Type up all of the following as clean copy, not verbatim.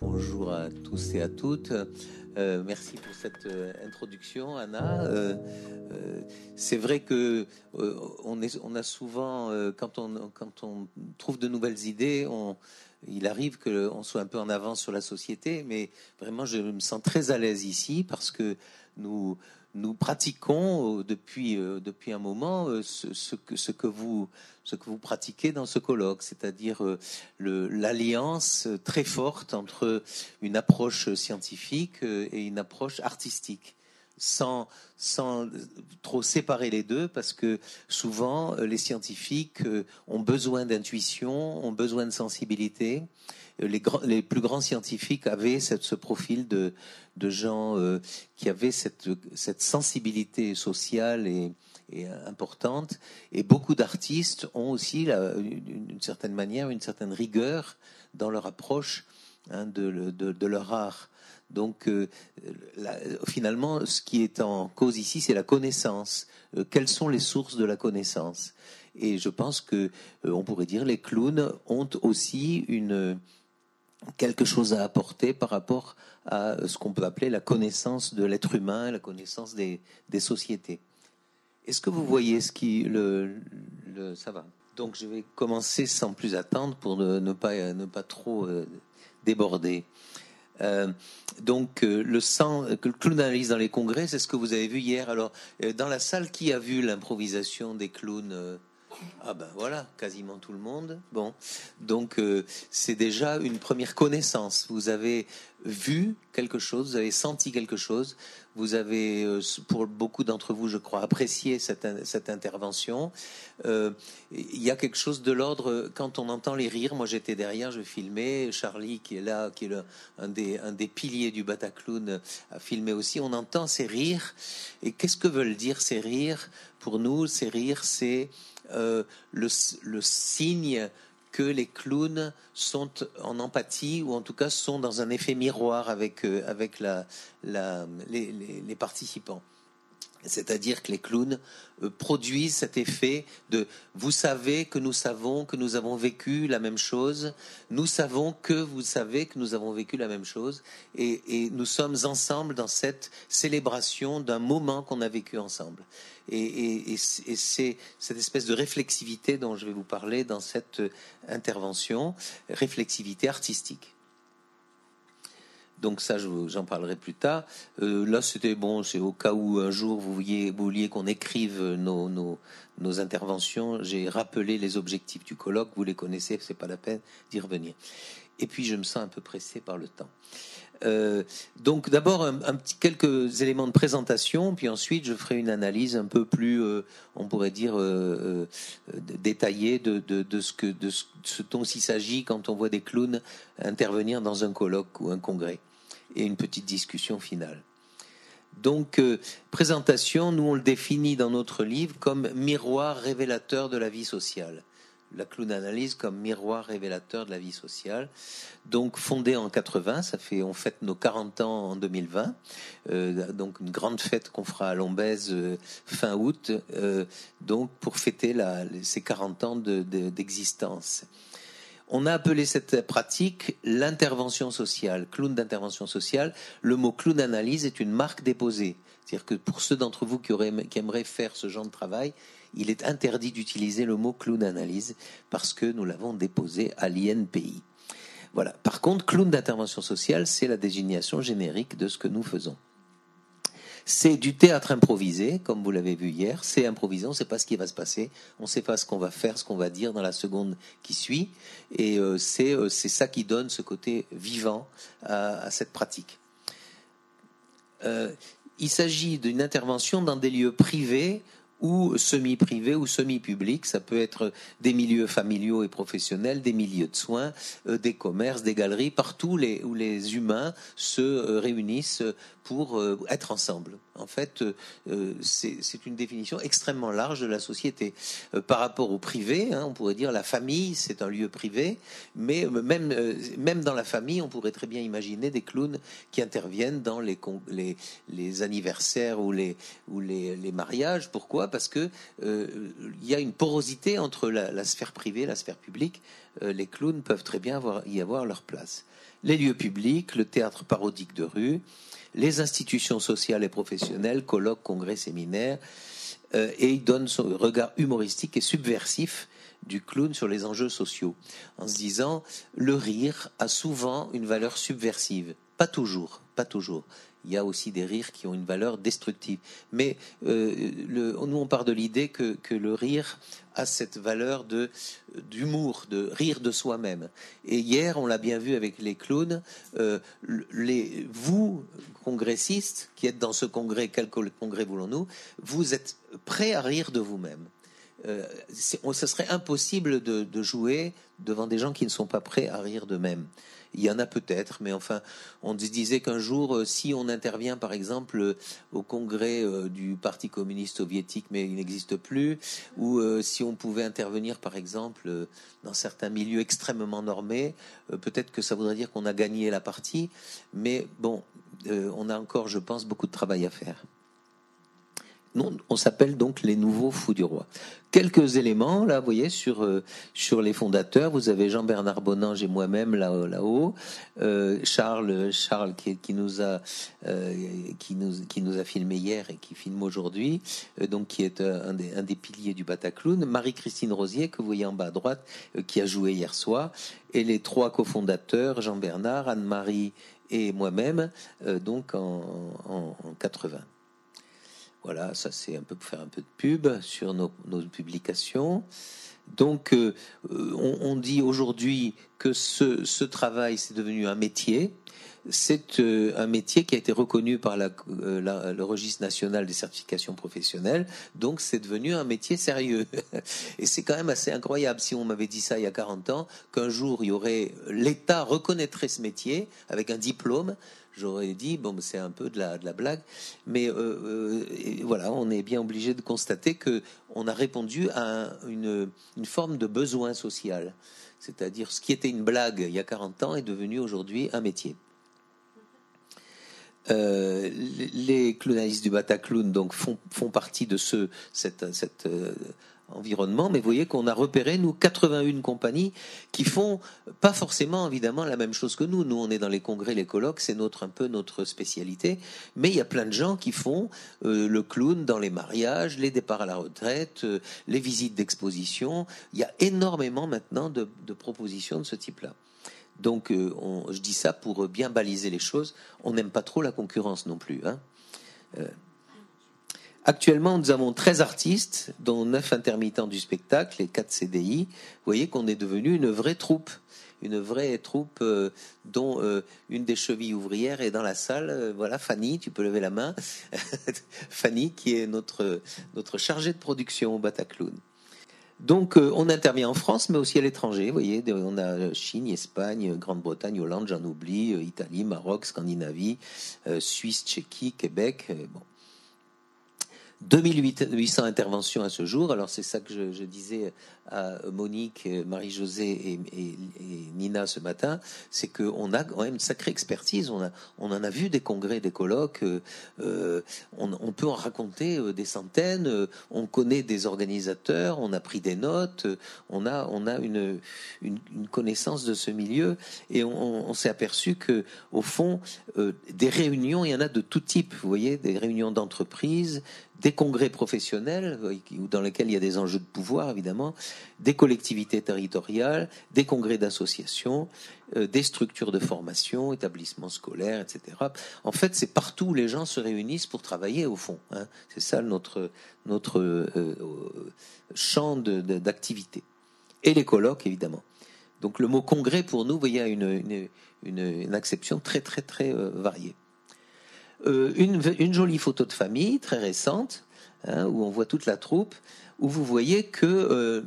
Bonjour à tous et à toutes. Merci pour cette introduction, Anna. C'est vrai que on a souvent, quand on trouve de nouvelles idées, il arrive qu'on soit un peu en avance sur la société, mais vraiment, je me sens très à l'aise ici parce que nous pratiquons depuis un moment ce que vous pratiquez dans ce colloque, c'est-à-dire l'alliance très forte entre une approche scientifique et une approche artistique, sans trop séparer les deux, parce que souvent les scientifiques ont besoin d'intuition, ont besoin de sensibilité. Les plus grands scientifiques avaient ce profil de gens qui avaient cette sensibilité sociale et importante, et beaucoup d'artistes ont aussi d'une certaine manière une certaine rigueur dans leur approche de leur art. Donc finalement, ce qui est en cause ici, c'est la connaissance. Quelles sont les sources de la connaissance? Et je pense que on pourrait dire les clowns ont aussi quelque chose à apporter par rapport à ce qu'on peut appeler la connaissance de l'être humain, la connaissance des sociétés. Est-ce que vous voyez ce qui ça va? Donc je vais commencer sans plus attendre pour ne pas trop déborder. Donc le clown analyse dans les congrès, c'est ce que vous avez vu hier. Alors dans la salle, qui a vu l'improvisation des clowns? Ah ben voilà, quasiment tout le monde. Bon, donc c'est déjà une première connaissance. Vous avez vu quelque chose, vous avez senti quelque chose, vous avez, pour beaucoup d'entre vous, je crois, apprécié cette intervention. Il y a quelque chose de l'ordre, quand on entend les rires, moi j'étais derrière, je filmais, Charlie qui est là, qui est un des piliers du Bataclown, a filmé aussi, on entend ces rires. Et qu'est-ce que veulent dire ces rires? Pour nous, ces rires, c'est le signe que les clowns sont en empathie, ou en tout cas sont dans un effet miroir avec les participants. C'est-à-dire que les clowns produisent cet effet de « vous savez que nous savons que nous avons vécu la même chose, nous savons que vous savez que nous avons vécu la même chose, et nous sommes ensemble dans cette célébration d'un moment qu'on a vécu ensemble ». Et c'est cette espèce de réflexivité dont je vais vous parler dans cette intervention, réflexivité artistique. Donc ça, j'en parlerai plus tard. Là, c'était bon, c'est au cas où un jour vous vouliez qu'on écrive nos interventions. J'ai rappelé les objectifs du colloque, vous les connaissez, c'est pas la peine d'y revenir. Et puis, je me sens un peu pressé par le temps. Donc d'abord quelques éléments de présentation, puis ensuite je ferai une analyse un peu plus, on pourrait dire, détaillée de ce dont il s'agit quand on voit des clowns intervenir dans un colloque ou un congrès, et une petite discussion finale. Donc présentation, nous on le définit dans notre livre comme miroir révélateur de la vie sociale. La clown analyse comme miroir révélateur de la vie sociale. Donc fondé en 80, on fête nos 40 ans en 2020. Donc une grande fête qu'on fera à Lombez fin août. Donc pour fêter ces 40 ans d'existence. On a appelé cette pratique l'intervention sociale, clown d'intervention sociale. Le mot clown analyse est une marque déposée. C'est-à-dire que pour ceux d'entre vous qui aimeraient faire ce genre de travail, il est interdit d'utiliser le mot clown analyse parce que nous l'avons déposé à l'INPI. Voilà. Par contre, clown d'intervention sociale, c'est la désignation générique de ce que nous faisons. C'est du théâtre improvisé, comme vous l'avez vu hier. C'est improvisé, on ne sait pas ce qui va se passer, on ne sait pas ce qu'on va faire, ce qu'on va dire dans la seconde qui suit. Et c'est ça qui donne ce côté vivant à cette pratique. Il s'agit d'une intervention dans des lieux privés ou semi-privés ou semi-publics. Ça peut être des milieux familiaux et professionnels, des milieux de soins, des commerces, des galeries, partout où les humains se réunissent pour être ensemble. En fait, c'est une définition extrêmement large de la société. Par rapport au privé, on pourrait dire la famille, c'est un lieu privé, mais même dans la famille, on pourrait très bien imaginer des clowns qui interviennent dans les anniversaires ou les mariages. Pourquoi ? Pourquoi ? Parce que il y a une porosité entre la sphère privée et la sphère publique. Les clowns peuvent très bien y avoir leur place. Les lieux publics, le théâtre parodique de rue, les institutions sociales et professionnelles, colloques, congrès, séminaires, et il donne son regard humoristique et subversif du clown sur les enjeux sociaux, en se disant le rire a souvent une valeur subversive. Pas toujours, pas toujours. Il y a aussi des rires qui ont une valeur destructive. Mais nous, on part de l'idée que le rire a cette valeur d'humour, de rire de soi-même. Et hier, on l'a bien vu avec les clowns, vous, congressistes, qui êtes dans ce congrès, quel congrès voulons-nous, vous êtes prêts à rire de vous-même. Ce serait impossible de jouer devant des gens qui ne sont pas prêts à rire d'eux-mêmes. Il y en a peut-être, mais enfin, on disait qu'un jour, si on intervient par exemple au congrès du Parti communiste soviétique, mais il n'existe plus, ou si on pouvait intervenir par exemple dans certains milieux extrêmement normés, peut-être que ça voudrait dire qu'on a gagné la partie, mais bon, on a encore, je pense, beaucoup de travail à faire. Non, on s'appelle donc les nouveaux fous du roi. Quelques éléments, là, vous voyez, sur les fondateurs. Vous avez Jean-Bernard Bonange et moi-même là-haut. Charles qui nous a filmé hier et qui filme aujourd'hui, donc qui est un des piliers du Bataclown. Marie-Christine Rosier, que vous voyez en bas à droite, qui a joué hier soir. Et les trois cofondateurs, Jean-Bernard, Anne-Marie et moi-même, donc en 80. Voilà, ça c'est un peu pour faire un peu de pub sur nos publications. Donc, on dit aujourd'hui que ce travail, c'est devenu un métier. C'est un métier qui a été reconnu par le registre national des certifications professionnelles. Donc, c'est devenu un métier sérieux. Et c'est quand même assez incroyable. Si on m'avait dit ça il y a 40 ans, qu'un jour, l'État reconnaîtrait ce métier avec un diplôme, j'aurais dit, bon, c'est un peu de la blague. Mais voilà, on est bien obligé de constater qu'on a répondu à une forme de besoin social. C'est-à-dire, ce qui était une blague il y a 40 ans est devenu aujourd'hui un métier. Les clownistes du Bataclown donc font partie de cet environnement, mais vous voyez qu'on a repéré, nous, 81 compagnies qui font pas forcément, évidemment, la même chose que nous. Nous, on est dans les congrès, les colloques, c'est un peu notre spécialité, mais il y a plein de gens qui font le clown dans les mariages, les départs à la retraite, les visites d'exposition. Il y a énormément maintenant de propositions de ce type-là. Donc, je dis ça pour bien baliser les choses. On n'aime pas trop la concurrence non plus. Actuellement, nous avons 13 artistes, dont 9 intermittents du spectacle et 4 CDI. Vous voyez qu'on est devenu une vraie troupe. Une vraie troupe dont une des chevilles ouvrières est dans la salle. Voilà, Fanny, tu peux lever la main. Fanny, qui est notre chargée de production au Bataclown. Donc, on intervient en France, mais aussi à l'étranger. Vous voyez, on a Chine, Espagne, Grande-Bretagne, Hollande, j'en oublie, Italie, Maroc, Scandinavie, Suisse, Tchéquie, Québec. Bon. 2800 interventions à ce jour. Alors, c'est ça que je disais à Monique, Marie-Josée et Nina ce matin, c'est qu'on a quand même une sacrée expertise. On en a vu des congrès, des colloques. On peut en raconter des centaines. On connaît des organisateurs. On a pris des notes. On a une connaissance de ce milieu. Et on s'est aperçu que, au fond, des réunions, il y en a de tout type. Vous voyez, des réunions d'entreprise, des congrès professionnels dans lesquels il y a des enjeux de pouvoir, évidemment, des collectivités territoriales, des congrès d'associations, des structures de formation, établissements scolaires, etc. En fait, c'est partout où les gens se réunissent pour travailler, au fond. C'est ça notre champ d'activité. Et les colloques, évidemment. Donc le mot congrès, pour nous, vous voyez, a une acception très, très, très variée. Une jolie photo de famille très récente, où on voit toute la troupe, où vous voyez que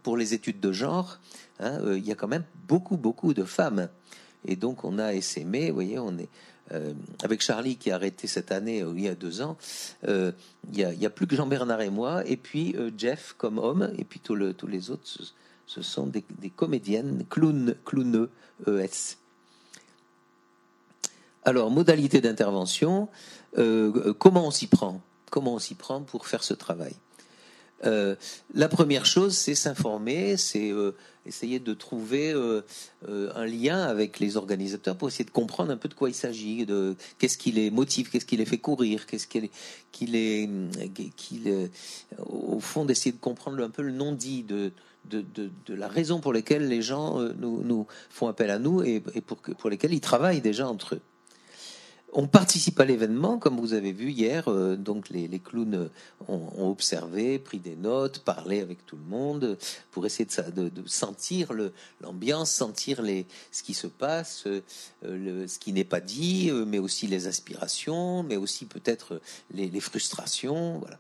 pour les études de genre, il y a quand même beaucoup de femmes. Et donc on a essaimé, vous voyez, on est avec Charlie qui a arrêté cette année, il y a 2 ans, il y a plus que Jean-Bernard et moi, et puis Jeff comme homme, et puis tous les autres, ce sont des comédiennes, clowneux, ES. Alors, modalité d'intervention, comment on s'y prend ? comment on s'y prend pour faire ce travail. La première chose, c'est s'informer, c'est essayer de trouver un lien avec les organisateurs pour essayer de comprendre un peu de quoi il s'agit, de qu'est-ce qui les motive, qu'est-ce qui les fait courir, qu'est-ce au fond, d'essayer de comprendre un peu le non-dit de la raison pour laquelle les gens nous font appel à nous et pour lesquels ils travaillent déjà entre eux. On participe à l'événement, comme vous avez vu hier. Donc les clowns ont observé, pris des notes, parlé avec tout le monde pour essayer de sentir l'ambiance, sentir ce qui se passe, ce qui n'est pas dit, mais aussi les aspirations, mais aussi peut-être les frustrations. Voilà.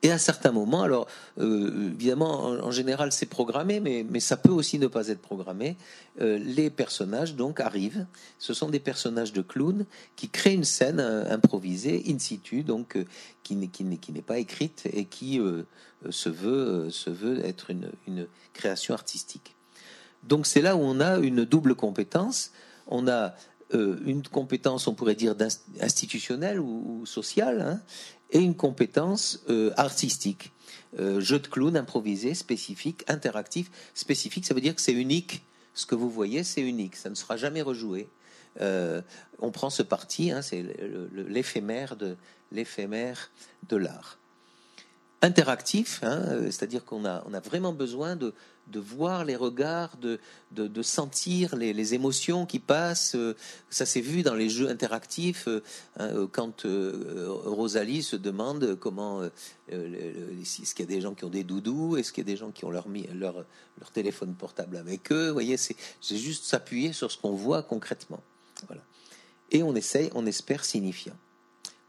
Et à certains moments, alors évidemment, en général, c'est programmé, mais ça peut aussi ne pas être programmé. Les personnages donc arrivent. Ce sont des personnages de clowns qui créent une scène improvisée in situ, donc qui n'est pas écrite et qui se veut être une création artistique. Donc c'est là où on a une double compétence. On a une compétence, on pourrait dire, institutionnelle ou sociale, hein, et une compétence artistique. Jeu de clown improvisé, spécifique, interactif. Spécifique, ça veut dire que c'est unique. Ce que vous voyez, c'est unique. Ça ne sera jamais rejoué. On prend ce parti, hein, c'est l'éphémère de l'art. Interactif, hein, c'est-à-dire qu'on a vraiment besoin de voir les regards, de sentir les émotions qui passent. Ça s'est vu dans les jeux interactifs, quand Rosalie se demande comment est-ce qu'il y a des gens qui ont des doudous, est-ce qu'il y a des gens qui ont leur téléphone portable avec eux. Vous voyez, c'est juste s'appuyer sur ce qu'on voit concrètement. Voilà. Et on espère signifiant.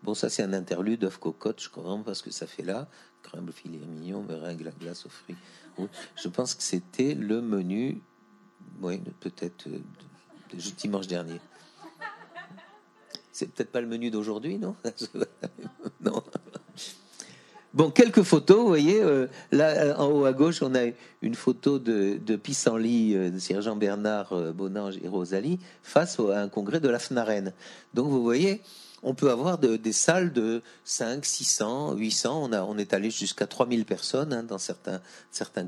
Bon, ça c'est un interlude d'œuf cocotte, je crois, parce que ça fait là. Crème, filet mignon, meringue, la glace aux fruits. Je pense que c'était le menu, oui, peut-être de dimanche dernier. C'est peut-être pas le menu d'aujourd'hui, non? Non. Bon, quelques photos, vous voyez, là en haut à gauche, on a une photo de Pissenlit, de Sergent Bernard Bonange et Rosalie face à un congrès de la FNAREN. Donc vous voyez, on peut avoir des salles de 5, 600, 800, on est allé jusqu'à 3000 personnes, hein, dans certains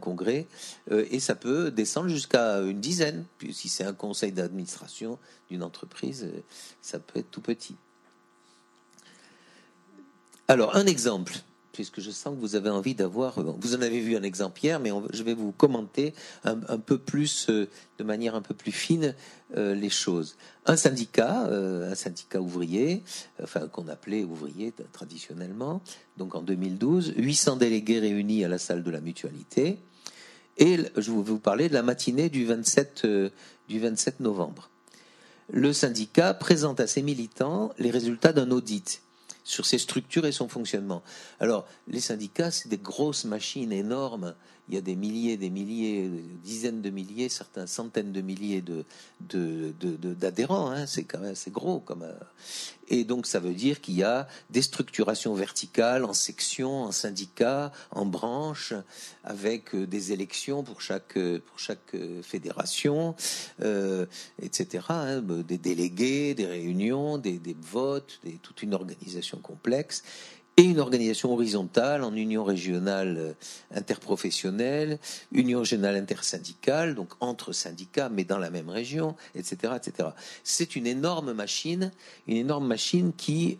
congrès, et ça peut descendre jusqu'à une dizaine. Puis si c'est un conseil d'administration d'une entreprise, ça peut être tout petit. Alors, un exemple, puisque je sens que vous avez envie d'avoir... Vous en avez vu un exemple hier, mais je vais vous commenter un peu plus, de manière un peu plus fine, les choses. Un syndicat ouvrier, enfin qu'on appelait ouvrier traditionnellement, donc en 2012, 800 délégués réunis à la salle de la Mutualité, et je vais vous parler de la matinée du 27 novembre. Le syndicat présente à ses militants les résultats d'un audit sur ses structures et son fonctionnement. Alors, les syndicats, c'est des grosses machines énormes. Il y a des milliers, des dizaines de milliers, certains centaines de milliers d'adhérents. Hein. C'est quand même assez gros. Et donc, ça veut dire qu'il y a des structurations verticales en sections, en syndicats, en branches, avec des élections pour chaque fédération, etc. Hein, des délégués, des réunions, des votes, toute une organisation complexe. Et une organisation horizontale en union régionale interprofessionnelle, union régionale intersyndicale, donc entre syndicats, mais dans la même région, etc., etc. C'est une énorme machine qui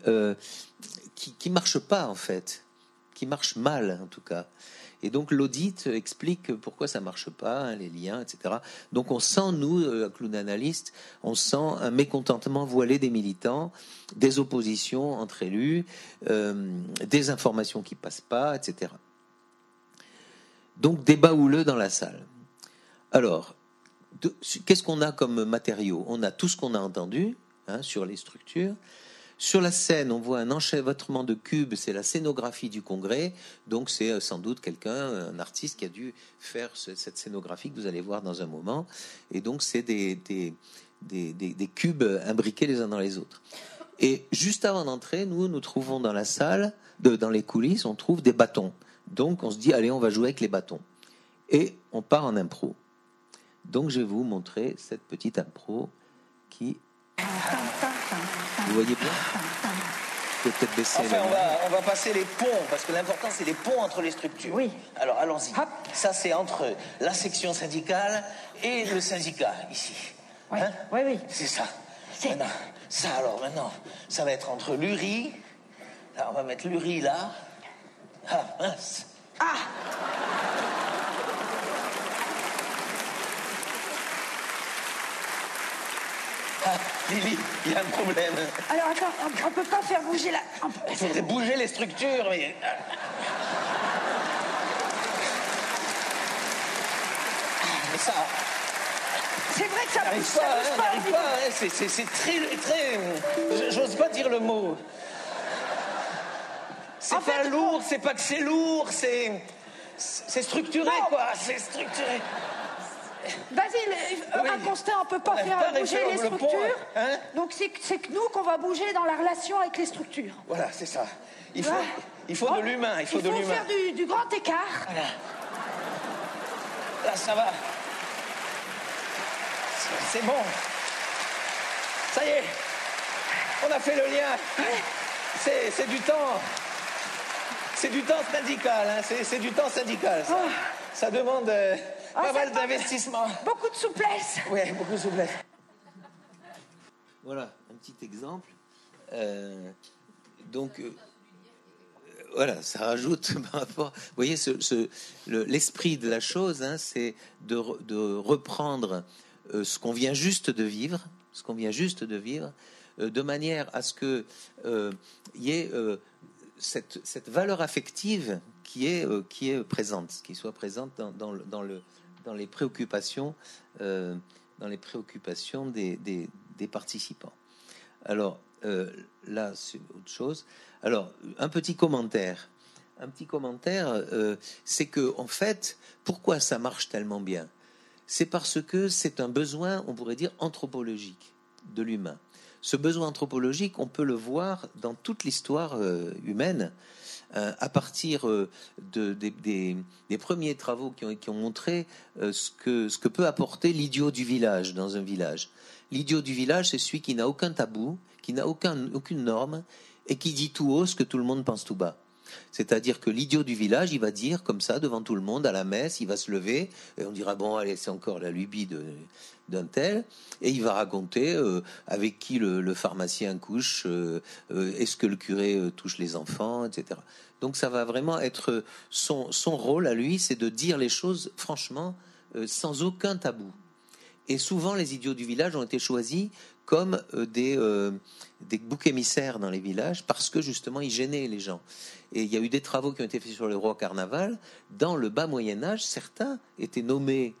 marche pas, en fait, qui marche mal, en tout cas. Et donc l'audit explique pourquoi ça marche pas, hein, les liens, etc. Donc on sent, nous, clown analystes, on sent un mécontentement voilé des militants, des oppositions entre élus, des informations qui passent pas, etc. Donc débat houleux dans la salle. Alors, qu'est-ce qu'on a comme matériaux? On a tout ce qu'on a entendu, hein, sur les structures. Sur la scène, on voit un enchevêtrement de cubes, c'est la scénographie du congrès, donc c'est sans doute un artiste qui a dû faire cette scénographie que vous allez voir dans un moment, et donc c'est des cubes imbriqués les uns dans les autres. Et juste avant d'entrer, nous trouvons dans la salle, dans les coulisses, on trouve des bâtons. Donc on se dit, allez, on va jouer avec les bâtons. Et on part en impro. Donc je vais vous montrer cette petite impro qui... Vous voyez bien ? peut-être baisser enfin, on va passer les ponts, parce que l'important, c'est les ponts entre les structures. Oui. Alors, allons-y. Hop. Ça, c'est entre la section syndicale et le syndicat, ici. Oui, Hein? oui. C'est ça. Maintenant, ça va être entre l'URI. Là, on va mettre l'URI là. Ah, mince. Ah! Ah, Lily, il y a un problème. Alors attends, on peut pas faire bouger la... Il faudrait bouger les structures, mais... Mais ça... C'est vrai que ça N'arrive bouge pas, pas, hein, n'arrive pas, hein, c'est très... J'ose pas dire le mot. C'est pas lourd, c'est pas que c'est lourd, c'est structuré, Non. quoi, c'est structuré. Vas-y, Oui. un constat, on peut pas On faire va pas bouger réussir les le pont, structures. hein. Donc c'est que nous qu'on va bouger dans la relation avec les structures. Voilà, c'est ça. Il Voilà. faut de l'humain, il faut de l'humain. faire du grand écart. Voilà. Là, ça va. C'est bon. Ça y est. On a fait le lien. C'est du temps. C'est du temps syndical. Hein. C'est du temps syndical. Ça, ça demande pas ça mal demande d'investissement. Beaucoup de souplesse. Oui, beaucoup de souplesse. Voilà, un petit exemple. Voilà, ça rajoute par rapport. Vous voyez, l'esprit de la chose, hein, c'est de reprendre ce qu'on vient juste de vivre, de manière à ce que y ait cette valeur affective qui est présente, qui soit présente dans les préoccupations, des participants. Alors là, c'est autre chose. Alors, un petit commentaire, c'est que en fait, pourquoi ça marche tellement bien? C'est parce que c'est un besoin, on pourrait dire, anthropologique de l'humain. Ce besoin anthropologique, on peut le voir dans toute l'histoire humaine, à partir des premiers travaux qui ont montré ce que peut apporter l'idiot du village dans un village. L'idiot du village, c'est celui qui n'a aucun tabou, qui n'a aucune norme, et qui dit tout haut ce que tout le monde pense tout bas. C'est-à-dire que l'idiot du village, il va dire comme ça devant tout le monde à la messe, il va se lever et on dira bon allez, c'est encore la lubie d'un tel, et il va raconter avec qui le pharmacien couche, est-ce que le curé touche les enfants, etc. Donc ça va vraiment être son rôle à lui, c'est de dire les choses franchement, sans aucun tabou. Et souvent les idiots du village ont été choisis comme des boucs émissaires dans les villages parce que justement ils gênaient les gens. Et il y a eu des travaux qui ont été faits sur le roi Carnaval. Dans le bas Moyen-Âge, certains étaient nommés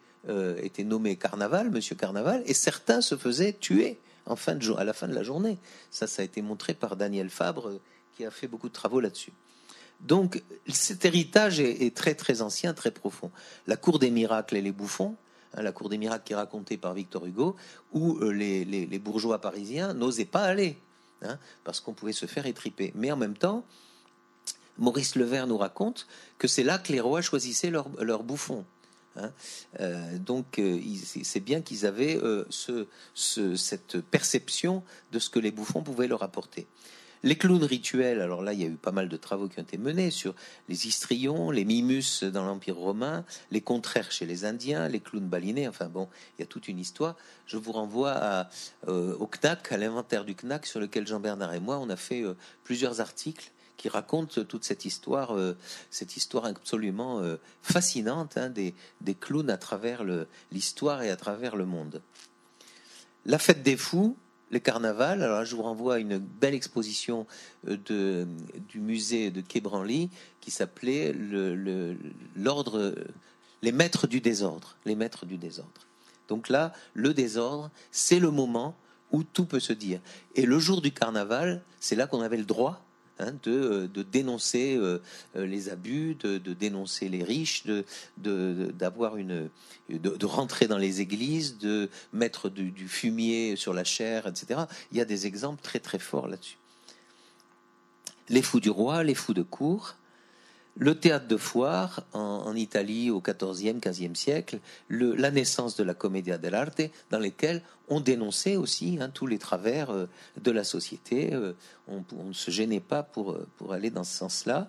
Carnaval, Monsieur Carnaval, et certains se faisaient tuer à la fin de la journée. Ça a été montré par Daniel Fabre qui a fait beaucoup de travaux là-dessus. Donc cet héritage est très très ancien, très profond. La cour des miracles et les bouffons, la cour des miracles qui est racontée par Victor Hugo, où les bourgeois parisiens n'osaient pas aller, parce qu'on pouvait se faire étriper. Mais en même temps, Maurice Levert nous raconte que c'est là que les rois choisissaient leurs bouffons. Donc c'est bien qu'ils avaient cette perception de ce que les bouffons pouvaient leur apporter. Les clowns rituels, alors là, il y a eu pas mal de travaux qui ont été menés sur les histrions, les mimus dans l'Empire romain, les contraires chez les Indiens, les clowns balinés, enfin bon, il y a toute une histoire. Je vous renvoie au CNAC, à l'inventaire du CNAC, sur lequel Jean-Bernard et moi, on a fait plusieurs articles qui racontent toute cette histoire absolument fascinante des clowns à travers l'histoire et à travers le monde. La fête des fous, les carnavals, alors là, je vous renvoie à une belle exposition du musée de Quai Branly qui s'appelait l'ordre, les maîtres du désordre. Les maîtres du désordre. Donc là, le désordre, c'est le moment où tout peut se dire. Et le jour du carnaval, c'est là qu'on avait le droit de dénoncer les abus, de dénoncer les riches, de rentrer dans les églises, de mettre du fumier sur la chair, etc. Il y a des exemples très très forts là-dessus. Les fous du roi, les fous de cour. le théâtre de foire en Italie au XIVe, XVe siècle, la naissance de la commedia dell'arte, dans lesquelles on dénonçait aussi tous les travers de la société. On ne se gênait pas pour aller dans ce sens-là.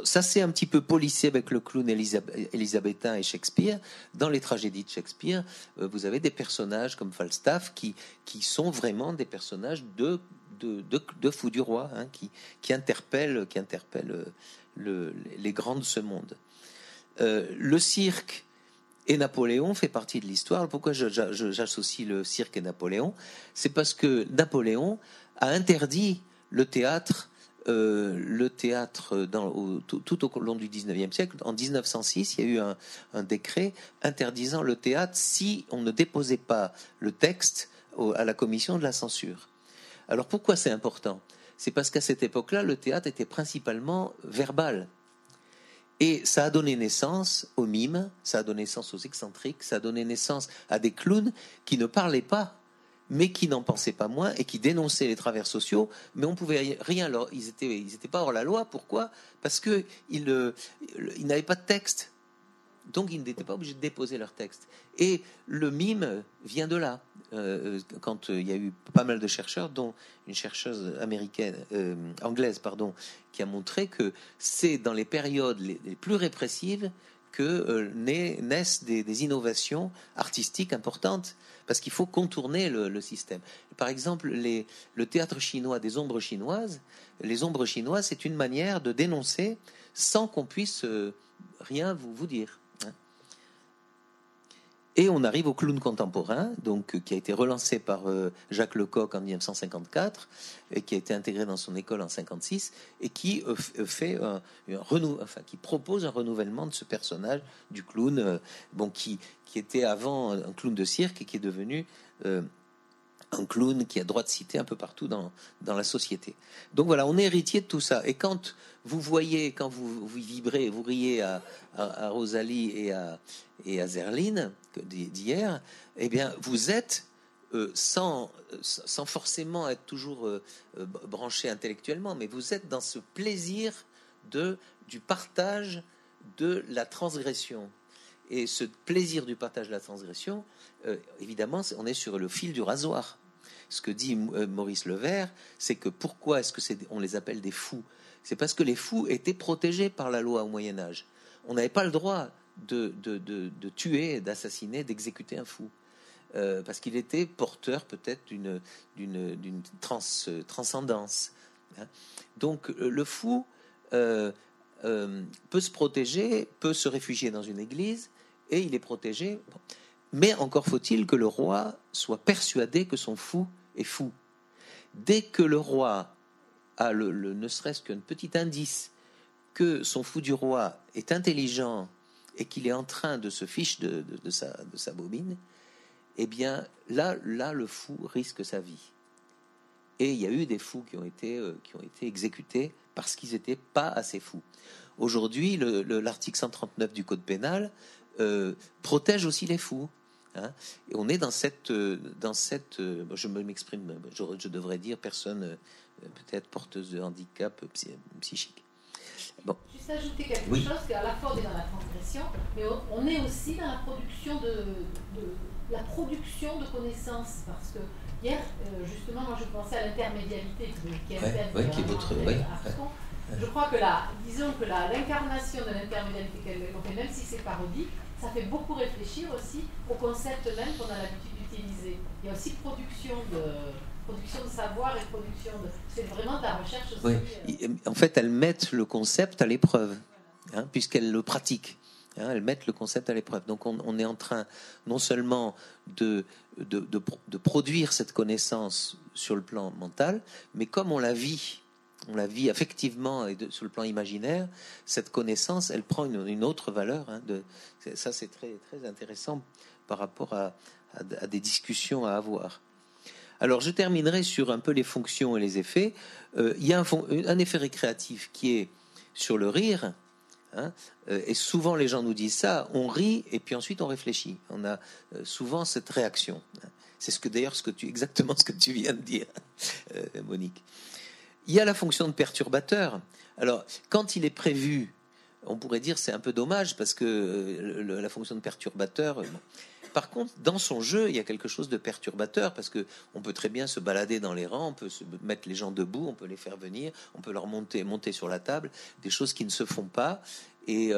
Ça s'est un petit peu polissé avec le clown élisabétain et Shakespeare. Dans les tragédies de Shakespeare, vous avez des personnages comme Falstaff qui sont vraiment des personnages de fous du roi, qui interpellent les grands de ce monde. Le cirque et Napoléon fait partie de l'histoire. Pourquoi j'associe le cirque et Napoléon? C'est parce que Napoléon a interdit le théâtre tout au long du 19e siècle. En 1906, il y a eu un décret interdisant le théâtre si on ne déposait pas le texte à la commission de la censure. Alors pourquoi c'est important? C'est parce qu'à cette époque-là, le théâtre était principalement verbal. Et ça a donné naissance aux mimes, ça a donné naissance aux excentriques, ça a donné naissance à des clowns qui ne parlaient pas, mais qui n'en pensaient pas moins et qui dénonçaient les travers sociaux, mais on pouvait rien leur... Ils étaient pas hors la loi. Pourquoi? Parce que ils n'avaient pas de texte. Donc, ils n'étaient pas obligés de déposer leur texte. Et le mime vient de là. Quand il y a eu pas mal de chercheurs, dont une chercheuse anglaise, qui a montré que c'est dans les périodes les plus répressives que naissent des innovations artistiques importantes, parce qu'il faut contourner le système. Par exemple, le théâtre chinois des ombres chinoises, les ombres chinoises, c'est une manière de dénoncer sans qu'on puisse rien vous dire. Et on arrive au clown contemporain, donc qui a été relancé par Jacques Lecoq en 1954 et qui a été intégré dans son école en 1956 et qui qui propose un renouvellement de ce personnage du clown, qui était avant un clown de cirque et qui est devenu un clown qui a droit de cité un peu partout dans la société. Donc voilà, on est héritier de tout ça. Et quand vous voyez, quand vous vibrez, vous riez à Rosalie et à Zerline d'hier, eh bien, vous êtes sans forcément être toujours branché intellectuellement, mais vous êtes dans ce plaisir du partage de la transgression. Et ce plaisir du partage de la transgression, évidemment, on est sur le fil du rasoir. Ce que dit Maurice Levert, c'est que pourquoi est-ce que on les appelle des fous? C'est parce que les fous étaient protégés par la loi au Moyen-Âge. On n'avait pas le droit de tuer, d'assassiner, d'exécuter un fou. Parce qu'il était porteur peut-être d'une transcendance. Donc le fou peut se protéger, peut se réfugier dans une église, et il est protégé. Mais encore faut-il que le roi soit persuadé que son fou est fou. Dès que le roi a ne serait-ce qu'un petit indice que son fou du roi est intelligent et qu'il est en train de se fiche de sa bobine, eh bien là le fou risque sa vie. Et il y a eu des fous qui ont été exécutés parce qu'ils n'étaient pas assez fous. Aujourd'hui, l'article 139 du Code pénal protège aussi les fous. Et on est dans cette je m'exprime, je devrais dire personne peut-être porteuse de handicap psychique. Bon. Juste ajouter quelque chose, qu'à la fois on est dans la transgression, mais on est aussi dans la production de connaissances, parce que hier, justement, moi je pensais à l'intermédialité qui est votre Je crois que disons que l'incarnation de l'intermédialité qu'elle fait, même si c'est parodique, ça fait beaucoup réfléchir aussi au concept même qu'on a l'habitude d'utiliser. Il y a aussi production de savoir et c'est vraiment de la recherche aussi. Oui. En fait, elles mettent le concept à l'épreuve, puisqu'elles le pratiquent. Elles mettent le concept à l'épreuve. Donc on est en train non seulement de produire cette connaissance sur le plan mental, mais comme on la vit affectivement et sur le plan imaginaire, cette connaissance, elle prend une autre valeur. Ça, c'est très, très intéressant par rapport à des discussions à avoir. Alors, je terminerai sur un peu les fonctions et les effets. Il y a un effet récréatif qui est sur le rire. Et souvent, les gens nous disent ça, on rit et puis ensuite on réfléchit. On a souvent cette réaction. C'est exactement ce que tu viens de dire, Monique. Il y a la fonction de perturbateur. Alors, quand il est prévu on pourrait dire c'est un peu dommage parce que la fonction de perturbateur. Bon. Par contre, dans son jeu, il y a quelque chose de perturbateur parce que on peut très bien se balader dans les rangs, on peut se mettre les gens debout, on peut les faire venir, on peut leur monter sur la table, des choses qui ne se font pas, et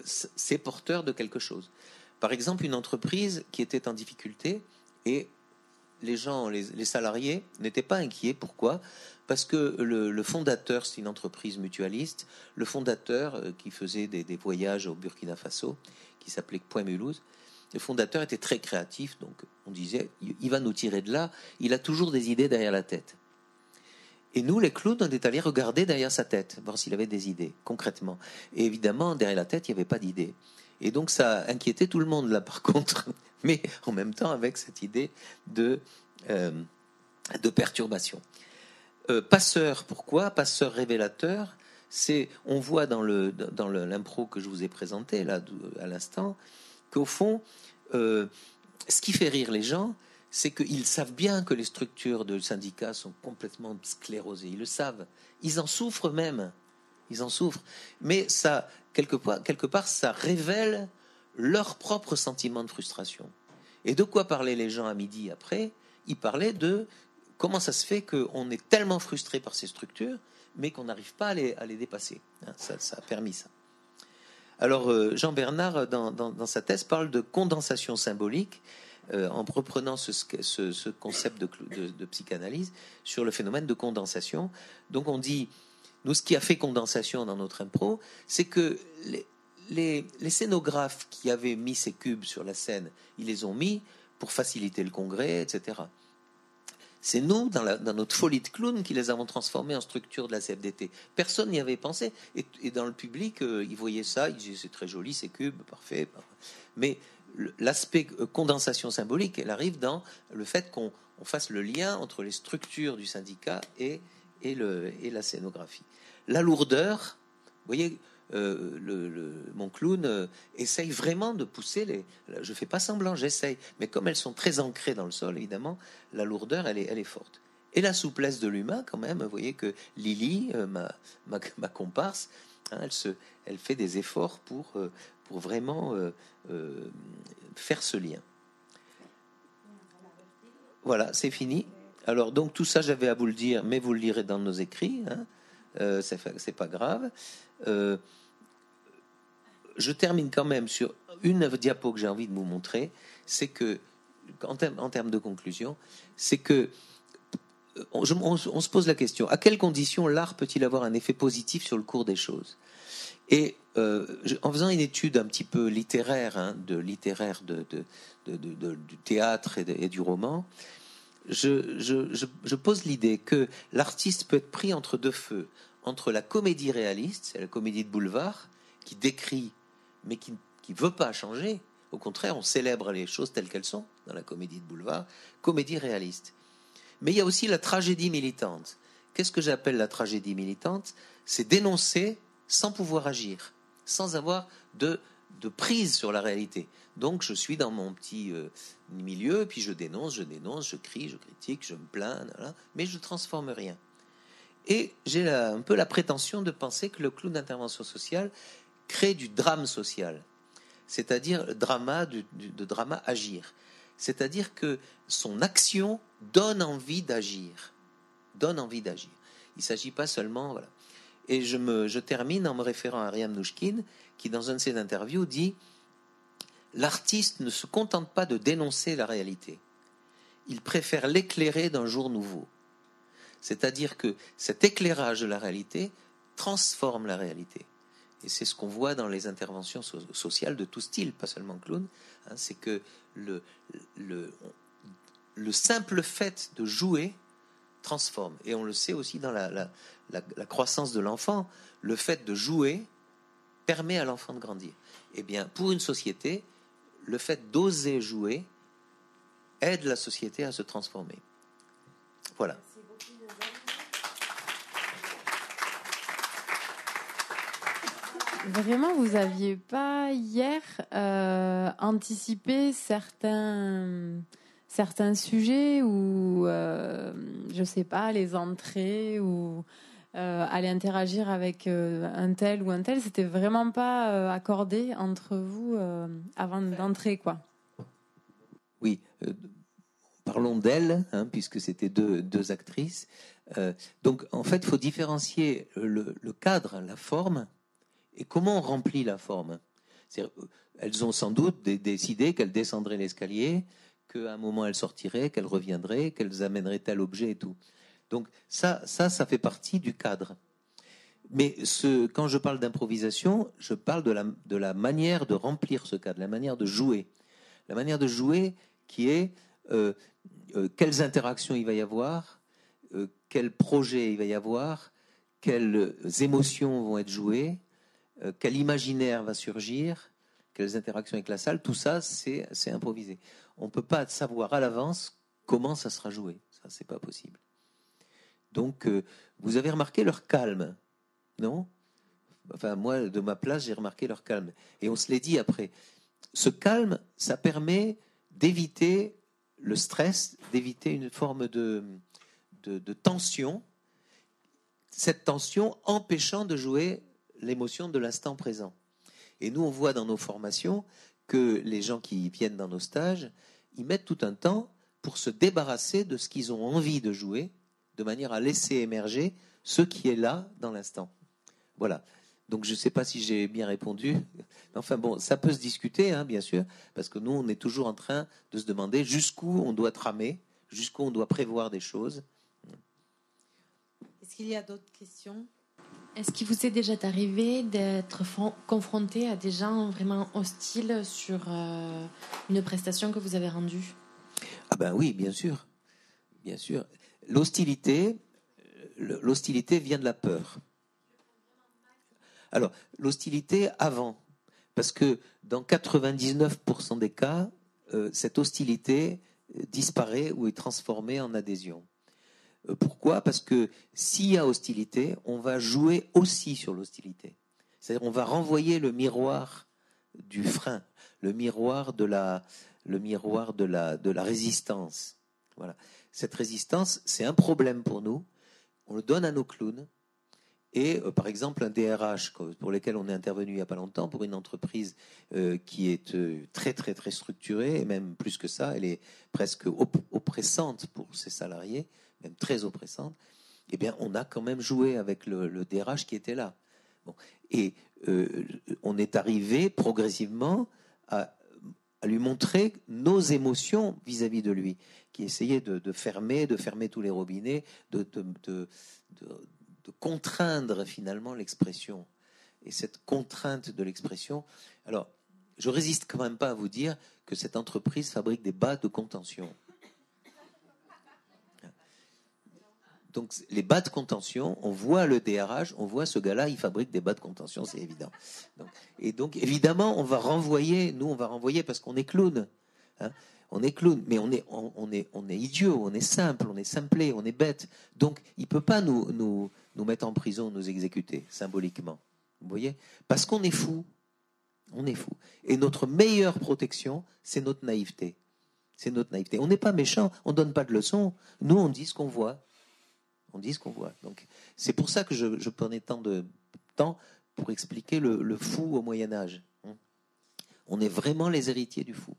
c'est porteur de quelque chose. Par exemple, une entreprise qui était en difficulté et les gens, les salariés n'étaient pas inquiets. Pourquoi ? Parce que le fondateur, c'est une entreprise mutualiste, le fondateur qui faisait des voyages au Burkina Faso, qui s'appelait Point Mulhouse, le fondateur était très créatif, donc on disait, il va nous tirer de là, il a toujours des idées derrière la tête. Et nous, les clowns, on est allés regarder derrière sa tête, voir s'il avait des idées, concrètement. Et évidemment, derrière la tête, il n'y avait pas d'idées. Et donc, ça inquiétait tout le monde, là, par contre, mais en même temps, avec cette idée de perturbation. Passeur, pourquoi ? Passeur révélateur, on voit dans l'impro que je vous ai présenté, là, à l'instant, qu'au fond, ce qui fait rire les gens, c'est qu'ils savent bien que les structures de syndicats sont complètement sclérosées. Ils le savent. Ils en souffrent même. Ils en souffrent. Mais ça, quelque part, ça révèle leur propre sentiment de frustration. Et de quoi parlaient les gens à midi après ? Ils parlaient de comment ça se fait qu'on est tellement frustré par ces structures, mais qu'on n'arrive pas à les dépasser. Ça a permis ça. Alors, Jean Bernard, dans sa thèse, parle de condensation symbolique, en reprenant ce concept de psychanalyse sur le phénomène de condensation. Donc, on dit, nous, ce qui a fait condensation dans notre impro, c'est que les scénographes qui avaient mis ces cubes sur la scène, ils les ont mis pour faciliter le congrès, etc. C'est nous, dans notre folie de clown, qui les avons transformés en structure de la CFDT. Personne n'y avait pensé. Et dans le public, ils voyaient ça, ils disaient c'est très joli, ces cubes, parfait. Mais l'aspect condensation symbolique, elle arrive dans le fait qu'on fasse le lien entre les structures du syndicat et la scénographie. La lourdeur, vous voyez, mon clown essaye vraiment de pousser je fais pas semblant, j'essaye, mais comme elles sont très ancrées dans le sol, évidemment, la lourdeur elle est forte. Et la souplesse de l'humain, quand même, vous voyez que Lily, ma comparse, hein, elle fait des efforts pour vraiment faire ce lien. Voilà, c'est fini. Alors donc tout ça j'avais à vous le dire, mais vous le lirez dans nos écrits, hein. C'est pas grave. Je termine quand même sur une diapo que j'ai envie de vous montrer, c'est que, en termes de conclusion, c'est que on se pose la question, à quelles conditions l'art peut-il avoir un effet positif sur le cours des choses ? Et en faisant une étude un petit peu littéraire, hein, du théâtre et du roman, je pose l'idée que l'artiste peut être pris entre deux feux, entre la comédie réaliste, c'est la comédie de boulevard, qui décrit, mais qui ne veut pas changer. Au contraire, on célèbre les choses telles qu'elles sont dans la comédie de boulevard, comédie réaliste. Mais il y a aussi la tragédie militante. Qu'est-ce que j'appelle la tragédie militante ? C'est dénoncer sans pouvoir agir, sans avoir de prise sur la réalité. Donc je suis dans mon petit milieu, puis je dénonce, je crie, je critique, je me plains, mais je ne transforme rien. Et j'ai un peu la prétention de penser que le clown d'intervention sociale crée du drame social, c'est-à-dire le drama de drama agir. C'est-à-dire que son action donne envie d'agir. Il ne s'agit pas seulement... Voilà. Et je termine en me référant à Ariane Mnouchkine, qui dans un de ses interviews dit « L'artiste ne se contente pas de dénoncer la réalité. Il préfère l'éclairer d'un jour nouveau. » C'est-à-dire que cet éclairage de la réalité transforme la réalité. Et c'est ce qu'on voit dans les interventions sociales de tout style, pas seulement clown. Hein, c'est que le simple fait de jouer transforme. Et on le sait aussi dans la croissance de l'enfant. Le fait de jouer permet à l'enfant de grandir. Eh bien, pour une société, le fait d'oser jouer aide la société à se transformer. Voilà. Vraiment, vous n'aviez pas hier anticipé certains sujets ou, je ne sais pas, les entrées ou aller interagir avec un tel ou un tel. C'était vraiment pas accordé entre vous avant d'entrer, quoi. Oui, parlons d'elles, puisque c'était deux actrices. Donc, en fait, il faut différencier le cadre, la forme, et comment on remplit la forme. Elles ont sans doute décidé qu'elles descendraient l'escalier, qu'à un moment elles sortiraient, qu'elles reviendraient, qu'elles amèneraient tel objet et tout. Donc ça fait partie du cadre. Mais quand je parle d'improvisation, je parle de la manière de remplir ce cadre, la manière de jouer. La manière de jouer qui est quelles interactions il va y avoir, quels projets il va y avoir, quelles émotions vont être jouées, quel imaginaire va surgir, quelles interactions avec la salle, tout ça, c'est improvisé. On ne peut pas savoir à l'avance comment ça sera joué. Ça, c'est pas possible. Donc, vous avez remarqué leur calme, non ? Enfin, moi, de ma place, j'ai remarqué leur calme. Et on se l'est dit après. Ce calme, ça permet d'éviter le stress, d'éviter une forme de tension, cette tension empêchant de jouer l'émotion de l'instant présent. Et nous, on voit dans nos formations que les gens qui viennent dans nos stages, ils mettent tout un temps pour se débarrasser de ce qu'ils ont envie de jouer, de manière à laisser émerger ce qui est là dans l'instant. Voilà. Donc, je ne sais pas si j'ai bien répondu. Enfin bon, ça peut se discuter, bien sûr, parce que nous, on est toujours en train de se demander jusqu'où on doit tramer, jusqu'où on doit prévoir des choses. Est-ce qu'il y a d'autres questions ? Est-ce qu'il vous est déjà arrivé d'être confronté à des gens vraiment hostiles sur une prestation que vous avez rendue ? Ah ben oui, bien sûr. Bien sûr. L'hostilité vient de la peur. Alors, l'hostilité avant, parce que dans 99% des cas, cette hostilité disparaît ou est transformée en adhésion. Pourquoi ? Parce que s'il y a hostilité, on va jouer aussi sur l'hostilité. C'est-à-dire on va renvoyer le miroir du frein, le miroir de la résistance. Voilà. Cette résistance, c'est un problème pour nous. On le donne à nos clowns. Et par exemple, un DRH pour lequel on est intervenu il n'y a pas longtemps, pour une entreprise qui est très, très, très structurée, et même plus que ça, elle est presque oppressante pour ses salariés, même très oppressante, eh bien, on a quand même joué avec le DRH qui était là. Bon. Et on est arrivé progressivement à lui montrer nos émotions vis-à-vis de lui, qui essayait de fermer tous les robinets, de contraindre finalement l'expression. Et cette contrainte de l'expression, alors je résiste quand même pas à vous dire que cette entreprise fabrique des bas de contention. Donc les bas de contention, on voit le DRH, on voit ce gars-là, il fabrique des bas de contention, c'est évident. Donc évidemment, on va renvoyer parce qu'on est clown. On est clown, mais on est idiot, on est simple, on est simplé, on est bête. Donc il peut pas nous mettre en prison, nous exécuter symboliquement. Vous voyez ? Parce qu'on est fou. On est fou. Et notre meilleure protection, c'est notre naïveté. C'est notre naïveté. On n'est pas méchant, on donne pas de leçons. Nous, on dit ce qu'on voit. On dit ce qu'on voit. Donc, c'est pour ça que je prenais tant de temps pour expliquer le fou au Moyen-Âge. On est vraiment les héritiers du fou.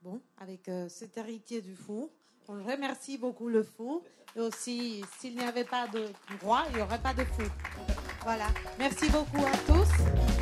Bon, avec cet héritier du fou, on remercie beaucoup le fou. Et aussi, s'il n'y avait pas de roi, il n'y aurait pas de fou. Voilà. Merci beaucoup à tous.